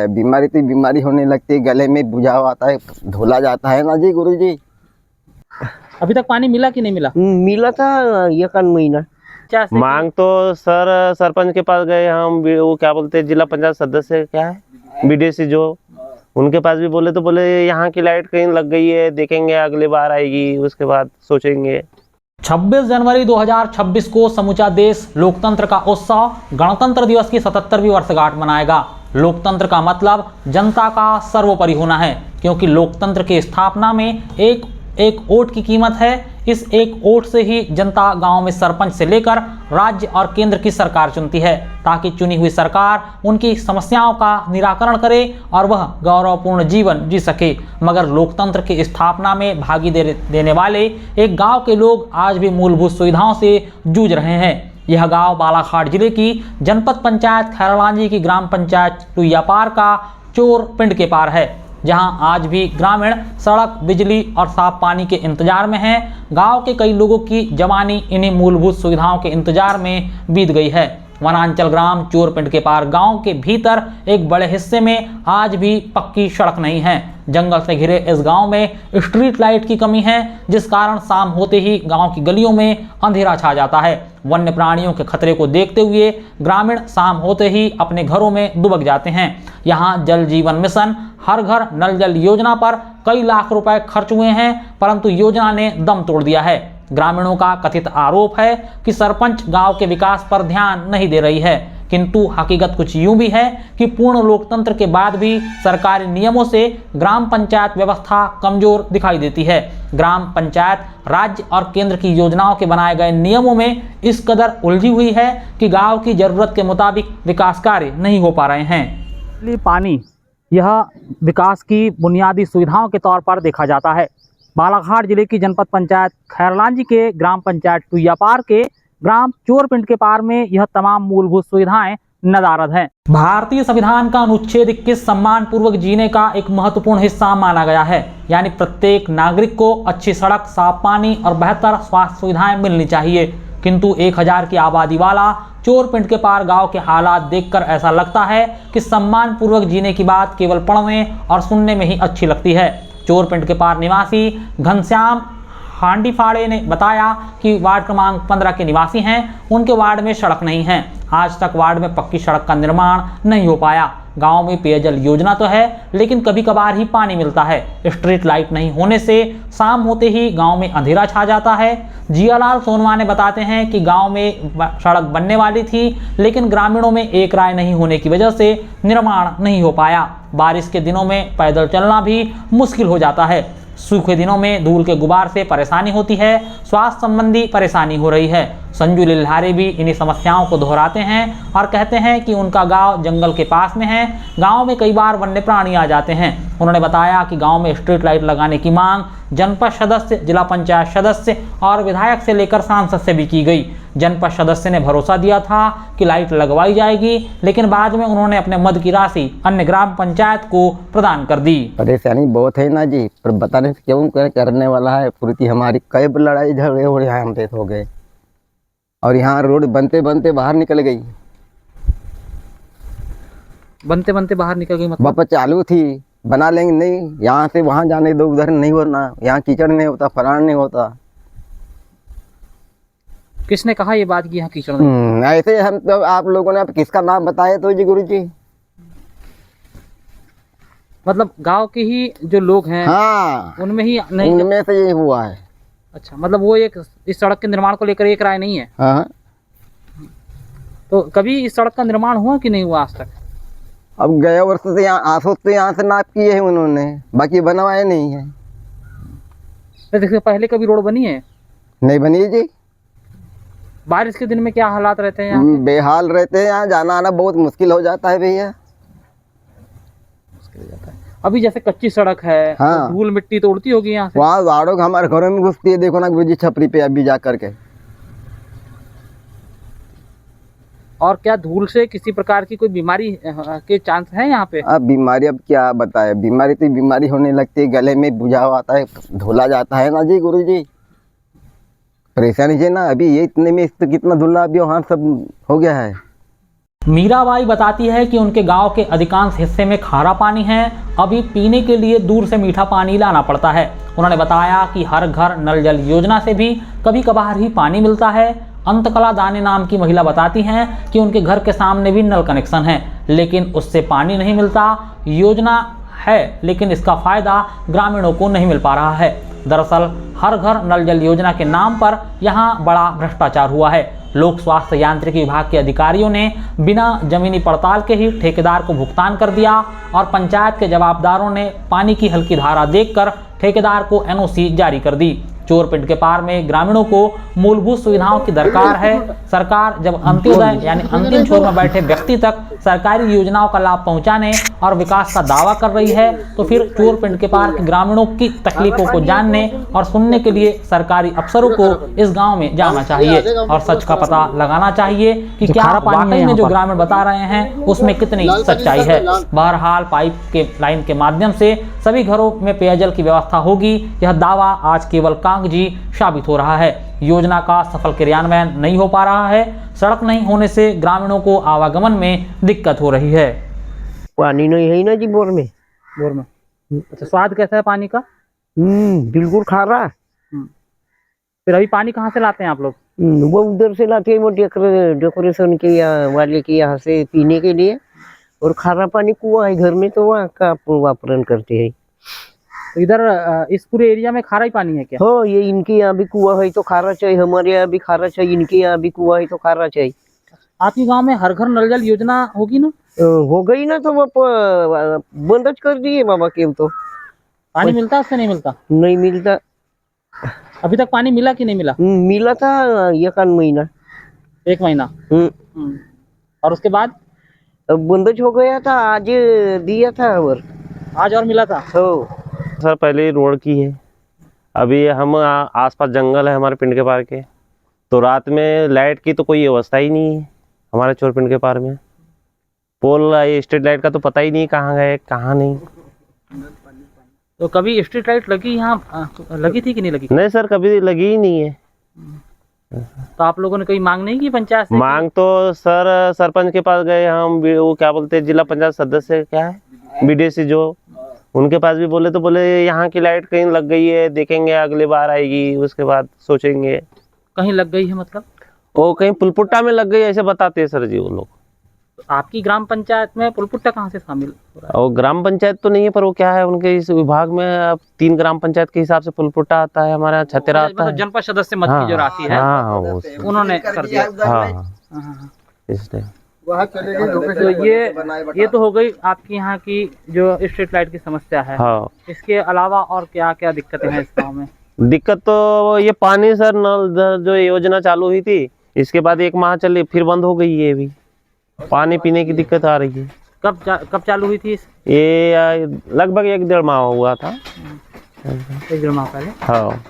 बताए, बीमारी तो बीमारी होने लगती है, गले में बुझाव आता है, धुला जाता है ना जी गुरुजी। अभी तक पानी मिला कि नहीं मिला? मिला था 1 महीना। क्या मांग तो सर सरपंच के पास गए हम, वो क्या बोलते हैं जिला पंचायत सदस्य क्या है बीडीसी जो, उनके पास भी बोले तो बोले यहाँ की लाइट कहीं लग गई है, देखेंगे अगली बार आएगी उसके बाद सोचेंगे। 26 जनवरी 2026 को समूचा देश लोकतंत्र का उत्सव गणतंत्र दिवस की 77वीं वर्षगांठ मनाएगा। लोकतंत्र का मतलब जनता का सर्वोपरि होना है, क्योंकि लोकतंत्र की स्थापना में एक वोट की कीमत है। इस एक वोट से ही जनता गांव में सरपंच से लेकर राज्य और केंद्र की सरकार चुनती है, ताकि चुनी हुई सरकार उनकी समस्याओं का निराकरण करे और वह गौरवपूर्ण जीवन जी सके। मगर लोकतंत्र की स्थापना में भागी देने वाले एक गांव के लोग आज भी मूलभूत सुविधाओं से जूझ रहे हैं। यह गांव बालाघाट जिले की जनपद पंचायत खैरलांजी की ग्राम पंचायत टुईयापार का चोर पिंड के पार है, जहां आज भी ग्रामीण सड़क, बिजली और साफ पानी के इंतजार में हैं। गांव के कई लोगों की जवानी इन्हीं मूलभूत सुविधाओं के इंतजार में बीत गई है। वनांचल ग्राम चोरपिंड के पार गांव के भीतर एक बड़े हिस्से में आज भी पक्की सड़क नहीं है। जंगल से घिरे इस गांव में स्ट्रीट लाइट की कमी है, जिस कारण शाम होते ही गांव की गलियों में अंधेरा छा जाता है। वन्य प्राणियों के खतरे को देखते हुए ग्रामीण शाम होते ही अपने घरों में दुबक जाते हैं। यहाँ जल जीवन मिशन, हर घर नल जल योजना पर कई लाख रुपए खर्च हुए हैं, परंतु योजना ने दम तोड़ दिया है। ग्रामीणों का कथित आरोप है कि सरपंच गांव के विकास पर ध्यान नहीं दे रही है, किंतु हकीकत कुछ यूं भी है कि पूर्ण लोकतंत्र के बाद भी सरकारी नियमों से ग्राम पंचायत व्यवस्था कमजोर दिखाई देती है। ग्राम पंचायत राज्य और केंद्र की योजनाओं के बनाए गए नियमों में इस कदर उलझी हुई है कि गांव की जरूरत के मुताबिक विकास कार्य नहीं हो पा रहे हैं। पानी यह विकास की बुनियादी सुविधाओं के तौर पर देखा जाता है। बालाघाट जिले की जनपद पंचायत खैरलांजी के ग्राम पंचायत टुईयापार के ग्राम चोरपिंड के पार में यह तमाम मूलभूत सुविधाएं नदारद हैं। भारतीय संविधान का अनुच्छेद 21 सम्मान पूर्वक जीने का एक महत्वपूर्ण हिस्सा माना गया है, यानी प्रत्येक नागरिक को अच्छी सड़क, साफ पानी और बेहतर स्वास्थ्य सुविधाएं मिलनी चाहिए। किंतु 1000 की आबादी वाला चोरपिंड के पार गांव के हालात देखकर ऐसा लगता है कि सम्मान पूर्वक जीने की बात केवल पढ़ने और सुनने में ही अच्छी लगती है। चोरपिंड के पार निवासी घनश्याम हांडीफाड़े ने बताया कि वार्ड क्रमांक 15 के निवासी हैं। उनके वार्ड में सड़क नहीं है। आज तक वार्ड में पक्की सड़क का निर्माण नहीं हो पाया। गांव में पेयजल योजना तो है, लेकिन कभी कभार ही पानी मिलता है। स्ट्रीट लाइट नहीं होने से शाम होते ही गांव में अंधेरा छा जाता है। जियालाल सोनवा ने बताते हैं कि गांव में सड़क बनने वाली थी, लेकिन ग्रामीणों में एक राय नहीं होने की वजह से निर्माण नहीं हो पाया। बारिश के दिनों में पैदल चलना भी मुश्किल हो जाता है। सूखे दिनों में धूल के गुबार से परेशानी होती है। स्वास्थ्य संबंधी परेशानी हो रही है। संजू लिल्हारे भी इन्हीं समस्याओं को दोहराते हैं और कहते हैं कि उनका गांव जंगल के पास में है। गांव में कई बार वन्य प्राणी आ जाते हैं। उन्होंने बताया कि गांव में स्ट्रीट लाइट लगाने की मांग जनपद सदस्य, जिला पंचायत सदस्य और विधायक से लेकर सांसद से भी की गई। जनपद सदस्य ने भरोसा दिया था कि लाइट लगवाई जाएगी, लेकिन बाद में उन्होंने अपने मद की राशि अन्य ग्राम पंचायत को प्रदान कर दी। परेशानी बहुत है ना जी, पर बताने से क्यों करने वाला है। पूरी हमारी कई लड़ाई झगड़े हो रहे हैं, हो गए और यहाँ रोड बनते बनते बाहर निकल गई। बनते बनते बाहर निकल गई मतलब? वापस चालू थी, बना लेंगे नहीं, यहाँ से वहाँ जाने दो, उधर नहीं होना, यहाँ कीचड़ नहीं होता, फलान नहीं होता। किसने कहा ये बात कि यहाँ कीचड़? ऐसे हम तो आप लोगों ने किसका नाम बताया तो जी गुरुजी? मतलब गांव के ही जो लोग हैं, हाँ, उनमें ही नहीं? उनमें से ये हुआ है। अच्छा, मतलब वो एक इस सड़क के निर्माण को लेकर एक राय नहीं है? हाँ। तो कभी इस सड़क का निर्माण हुआ कि नहीं हुआ आज तक? अब गए वर्ष से यहाँ तो यहाँ से नाप किए है उन्होंने, बाकी बनवाए नहीं है। तो देखिए, पहले कभी रोड बनी है? नहीं बनी जी। बारिश के दिन में क्या हालात रहते हैं यहाँ? बेहाल रहते हैं, यहाँ जाना आना बहुत मुश्किल हो जाता है भैया। मुश्किल हो जाता है। अभी जैसे कच्ची सड़क है, हाँ, तो धूल मिट्टी तो उड़ती होगी यहाँ से? वहाँ गाड़ों हमारे घरों में घुसती है, देखो ना गुरुजी छपरी पे अभी जा करके। और क्या धूल से किसी प्रकार की कोई बीमारी के चांस है यहाँ पे? अब बीमारी अब क्या बताए, बीमारी तो बीमारी होने लगती है, गले में बुझाव आता है, धुला जाता है ना जी गुरुजी। परेशानी है ना, अभी ये इतने में तो कितना धुला अभी वहाँ सब हो गया है। मीराबाई बताती है कि उनके गांव के अधिकांश हिस्से में खारा पानी है, अभी पीने के लिए दूर से मीठा पानी लाना पड़ता है। उन्होंने बताया कि हर घर नल जल योजना से भी कभी कभार ही पानी मिलता है। अंतकला दाने नाम की महिला बताती हैं कि उनके घर के सामने भी नल कनेक्शन है, लेकिन उससे पानी नहीं मिलता। योजना है लेकिन इसका फायदा ग्रामीणों को नहीं मिल पा रहा है। दरअसल हर घर नल जल योजना के नाम पर यहाँ बड़ा भ्रष्टाचार हुआ है। लोक स्वास्थ्य यांत्रिकी विभाग के अधिकारियों ने बिना जमीनी पड़ताल के ही ठेकेदार को भुगतान कर दिया और पंचायत के जवाबदारों ने पानी की हल्की धारा देखकर ठेकेदार को एनओसी जारी कर दी। चोर पिंड के पार में ग्रामीणों को मूलभूत सुविधाओं की दरकार है। सरकार जब अंत्योदय यानी अंतिम छोर में बैठे व्यक्ति तक सरकारी योजनाओं का लाभ पहुंचाने और विकास का दावा कर रही है, तो फिर चोर पिंड के पार के ग्रामीणों की तकलीफों को जानने और सुनने के लिए सरकारी अफसरों को इस गांव में जाना चाहिए और सच का पता लगाना चाहिए कि क्या वाकई में जो ग्रामीण बता रहे हैं उसमें कितनी सच्चाई है। बहरहाल पाइप के लाइन के माध्यम से सभी घरों में पेयजल की व्यवस्था होगी, यह दावा आज केवल कागजी साबित हो रहा है। योजना का सफल क्रियान्वयन नहीं हो पा रहा है। सड़क नहीं होने से ग्रामीणों को आवागमन में दिक्कत हो रही है। पानी नहीं है ना जी बोर में। बोर में अच्छा, स्वाद कैसा है पानी का? बिल्कुल खारा। फिर अभी पानी कहाँ से लाते हैं आप लोग? वो उधर से लाते हैं, वो डेकोरेशन के वाले के यहाँ से पीने के लिए, और खारा पानी कुआं है घर में तो वहाँ का वापरन करते हैं। तो इधर इस पूरे एरिया में खारा ही पानी है क्या? हो, ये इनके यहाँ भी कुआं है तो खारा चाहिए, हमारे यहाँ भी खारा चाहिए, इनके यहाँ भी कुआं है तो खारा चाहिए। आपके गांव में हर घर नल जल योजना होगी ना? हो गई ना, तो वो बंद कर दिए बाबा के। तो पानी मिलता उससे नहीं मिलता? नहीं मिलता। अभी तक पानी मिला कि नहीं मिला? मिला था 1 महीना। 1 महीना। और उसके बाद बंद हो गया था। आज दिया था और आज और मिला था। हो सर पहले रोड की है, अभी हम आसपास जंगल है हमारे पिंड के पार के, तो रात में लाइट की तो कोई व्यवस्था ही नहीं है हमारे चोर पिंड के पार में। पोल स्ट्रीट लाइट का तो पता ही नहीं कहाँ गए कहाँ नहीं। तो कभी स्ट्रीट लाइट लगी यहाँ, लगी थी कि नहीं लगी? नहीं सर, कभी लगी ही नहीं है। तो आप लोगों ने कोई मांग नहीं की पंचायत से? मांग तो सर सरपंच के पास गए हम, वो क्या बोलते हैं जिला पंचायत सदस्य क्या है बीडीसी जो, उनके पास भी बोले तो बोले यहाँ की लाइट कहीं लग गई है, देखेंगे अगली बार आएगी उसके बाद सोचेंगे। कहीं लग गई है मतलब? वो कहीं पुलपुट्टा में लग गई ऐसे बताते हैं सर जी वो लोग। तो आपकी ग्राम पंचायत में पुलपुट्टा कहाँ से शामिल हो रहा है? और ग्राम पंचायत तो नहीं है, पर वो क्या है उनके इस विभाग में अब 3 ग्राम पंचायत के हिसाब से पुलपुट्टा आता है, हमारे यहाँ छतेरा आता है। जनपद सदस्य मत की जो राशि है उन्होंने कर दिया। हाँ इसलिए तो ये तो हो गई आपकी यहाँ की जो स्ट्रीट लाइट की समस्या है। हाँ, इसके अलावा और क्या क्या दिक्कतें हैं इस गाँव में? दिक्कत तो ये पानी सर, नल जो योजना चालू हुई थी इसके बाद 1 माह चली फिर बंद हो गई है। अभी पानी पीने की दिक्कत आ रही है। कब चालू हुई थी? ये लगभग 1-1.5 माह हुआ था। 1-1.5 माह पहले। हाँ